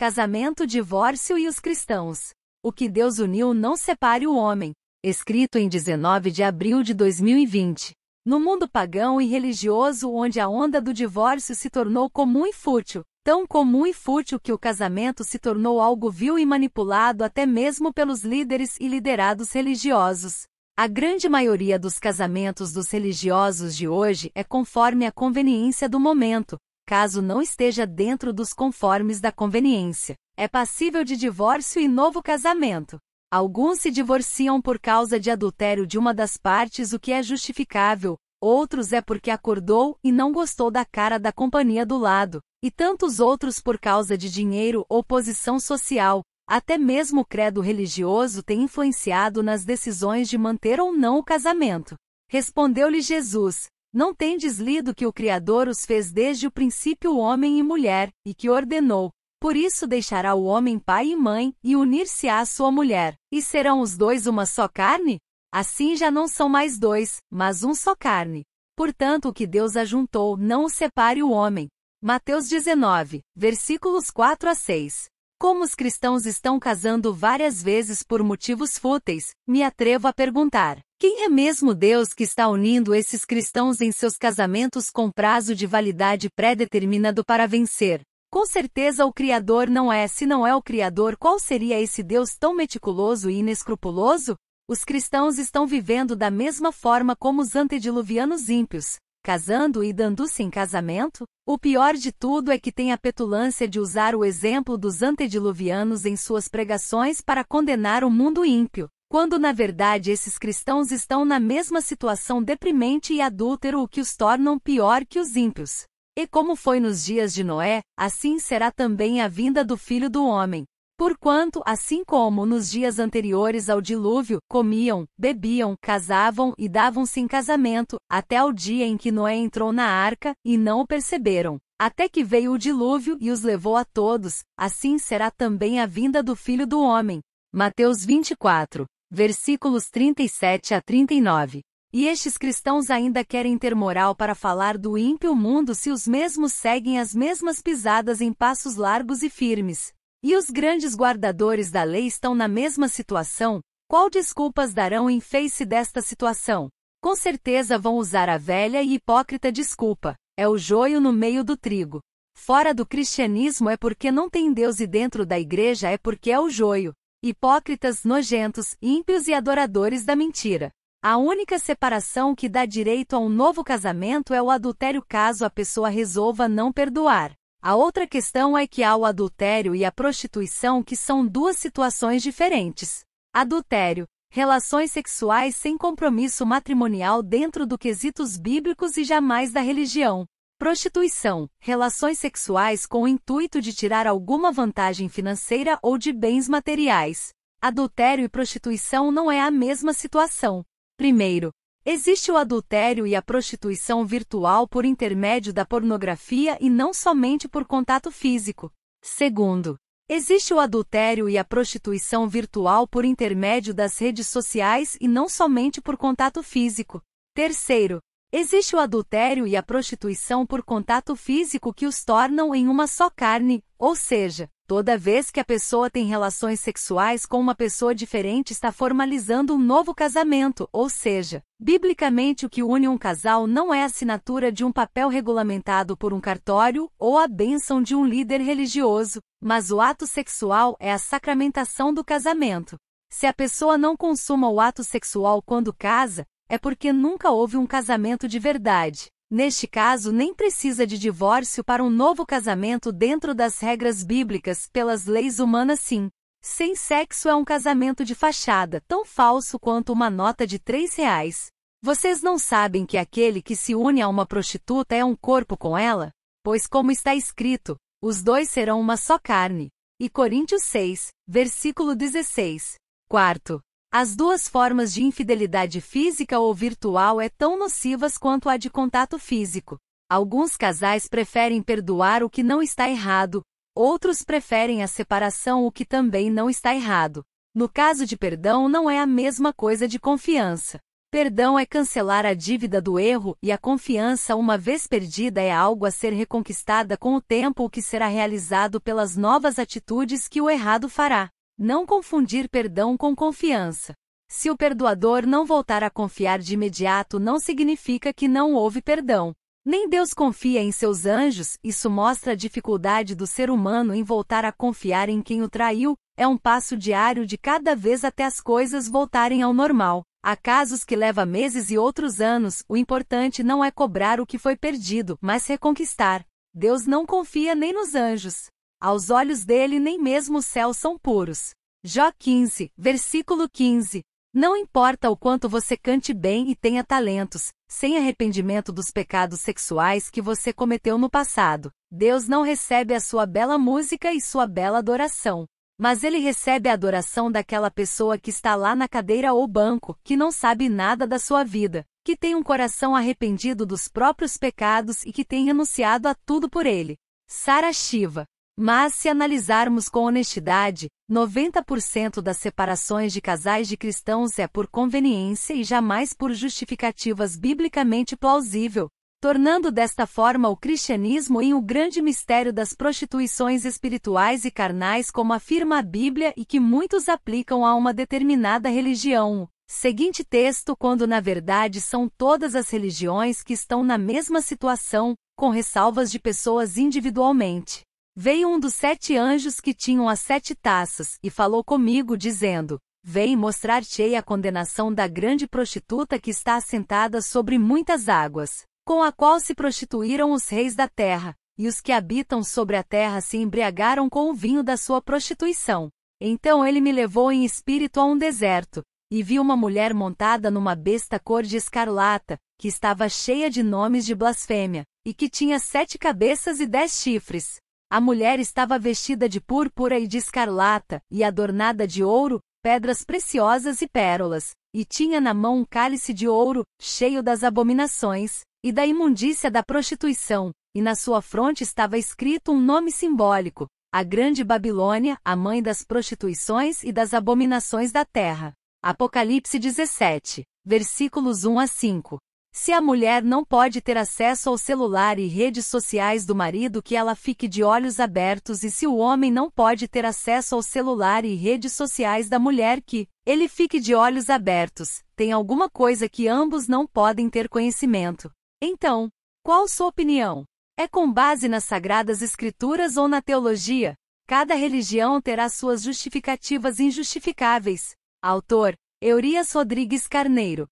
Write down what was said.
Casamento, divórcio e os cristãos. O que Deus uniu não separe o homem. Escrito em 19 de abril de 2020. No mundo pagão e religioso onde a onda do divórcio se tornou comum e fútil, tão comum e fútil que o casamento se tornou algo vil e manipulado até mesmo pelos líderes e liderados religiosos. A grande maioria dos casamentos dos religiosos de hoje é conforme a conveniência do momento, caso não esteja dentro dos conformes da conveniência. É passível de divórcio e novo casamento. Alguns se divorciam por causa de adultério de uma das partes, o que é justificável, outros é porque acordou e não gostou da cara da companhia do lado, e tantos outros por causa de dinheiro ou posição social. Até mesmo o credo religioso tem influenciado nas decisões de manter ou não o casamento. Respondeu-lhe Jesus: não tendes lido que o Criador os fez desde o princípio homem e mulher, e que ordenou: por isso deixará o homem pai e mãe, e unir-se-á à sua mulher, e serão os dois uma só carne? Assim já não são mais dois, mas um só carne. Portanto, o que Deus ajuntou, não o separe o homem. Mateus 19, versículos 4 a 6. Como os cristãos estão casando várias vezes por motivos fúteis, me atrevo a perguntar: quem é mesmo Deus que está unindo esses cristãos em seus casamentos com prazo de validade pré-determinado para vencer? Com certeza o Criador não é. Se não é o Criador, qual seria esse Deus tão meticuloso e inescrupuloso? Os cristãos estão vivendo da mesma forma como os antediluvianos ímpios, casando e dando-se em casamento. O pior de tudo é que tem a petulância de usar o exemplo dos antediluvianos em suas pregações para condenar o mundo ímpio, quando na verdade esses cristãos estão na mesma situação deprimente e adúltero, o que os tornam pior que os ímpios. E como foi nos dias de Noé, assim será também a vinda do Filho do Homem. Porquanto, assim como nos dias anteriores ao dilúvio, comiam, bebiam, casavam e davam-se em casamento, até ao dia em que Noé entrou na arca, e não o perceberam, até que veio o dilúvio e os levou a todos, assim será também a vinda do Filho do Homem. Mateus 24, versículos 37 a 39. E estes cristãos ainda querem ter moral para falar do ímpio mundo se os mesmos seguem as mesmas pisadas em passos largos e firmes. E os grandes guardadores da lei estão na mesma situação? Qual desculpas darão em face desta situação? Com certeza vão usar a velha e hipócrita desculpa: é o joio no meio do trigo. Fora do cristianismo é porque não tem Deus e dentro da igreja é porque é o joio. Hipócritas, nojentos, ímpios e adoradores da mentira. A única separação que dá direito a um novo casamento é o adultério, caso a pessoa resolva não perdoar. A outra questão é que há o adultério e a prostituição, que são duas situações diferentes. Adultério, relações sexuais sem compromisso matrimonial dentro dos quesitos bíblicos e jamais da religião. Prostituição, relações sexuais com o intuito de tirar alguma vantagem financeira ou de bens materiais. Adultério e prostituição não é a mesma situação. Primeiro, existe o adultério e a prostituição virtual por intermédio da pornografia e não somente por contato físico. Segundo, existe o adultério e a prostituição virtual por intermédio das redes sociais e não somente por contato físico. Terceiro, existe o adultério e a prostituição por contato físico que os tornam em uma só carne, ou seja, toda vez que a pessoa tem relações sexuais com uma pessoa diferente está formalizando um novo casamento, ou seja, biblicamente o que une um casal não é a assinatura de um papel regulamentado por um cartório ou a bênção de um líder religioso, mas o ato sexual é a sacramentação do casamento. Se a pessoa não consuma o ato sexual quando casa, é porque nunca houve um casamento de verdade. Neste caso, nem precisa de divórcio para um novo casamento dentro das regras bíblicas, pelas leis humanas sim. Sem sexo é um casamento de fachada, tão falso quanto uma nota de R$3. Vocês não sabem que aquele que se une a uma prostituta é um corpo com ela? Pois como está escrito, os dois serão uma só carne. E Coríntios 6, versículo 16. Quarto, as duas formas de infidelidade física ou virtual é tão nocivas quanto a de contato físico. Alguns casais preferem perdoar o que não está errado, outros preferem a separação, o que também não está errado. No caso de perdão, não é a mesma coisa de confiança. Perdão é cancelar a dívida do erro e a confiança uma vez perdida é algo a ser reconquistada com o tempo o que será realizado pelas novas atitudes que o errado fará. Não confundir perdão com confiança. Se o perdoador não voltar a confiar de imediato não significa que não houve perdão. Nem Deus confia em seus anjos, isso mostra a dificuldade do ser humano em voltar a confiar em quem o traiu, é um passo diário de cada vez até as coisas voltarem ao normal. Há casos que levam meses e outros anos, o importante não é cobrar o que foi perdido, mas reconquistar. Deus não confia nem nos anjos. Aos olhos dele nem mesmo os céus são puros. Jó 15, versículo 15. Não importa o quanto você cante bem e tenha talentos, sem arrependimento dos pecados sexuais que você cometeu no passado, Deus não recebe a sua bela música e sua bela adoração. Mas ele recebe a adoração daquela pessoa que está lá na cadeira ou banco, que não sabe nada da sua vida, que tem um coração arrependido dos próprios pecados e que tem renunciado a tudo por ele. Sara Shiva. Mas se analisarmos com honestidade, 90% das separações de casais de cristãos é por conveniência e jamais por justificativas biblicamente plausível, tornando desta forma o cristianismo em um grande mistério das prostituições espirituais e carnais como afirma a Bíblia e que muitos aplicam a uma determinada religião. Seguinte texto quando na verdade são todas as religiões que estão na mesma situação, com ressalvas de pessoas individualmente. Veio um dos 7 anjos que tinham as 7 taças, e falou comigo dizendo, vem mostrar-te-ei a condenação da grande prostituta que está assentada sobre muitas águas, com a qual se prostituíram os reis da terra, e os que habitam sobre a terra se embriagaram com o vinho da sua prostituição. Então ele me levou em espírito a um deserto, e vi uma mulher montada numa besta cor de escarlata, que estava cheia de nomes de blasfêmia, e que tinha 7 cabeças e 10 chifres. A mulher estava vestida de púrpura e de escarlata, e adornada de ouro, pedras preciosas e pérolas, e tinha na mão um cálice de ouro, cheio das abominações, e da imundícia da prostituição, e na sua fronte estava escrito um nome simbólico, a Grande Babilônia, a mãe das prostituições e das abominações da terra. Apocalipse 17, versículos 1 a 5. Se a mulher não pode ter acesso ao celular e redes sociais do marido, que ela fique de olhos abertos, e se o homem não pode ter acesso ao celular e redes sociais da mulher, que ele fique de olhos abertos, tem alguma coisa que ambos não podem ter conhecimento. Então, qual sua opinião? É com base nas Sagradas Escrituras ou na teologia? Cada religião terá suas justificativas injustificáveis. Autor, Eurias Rodrigues Carneiro.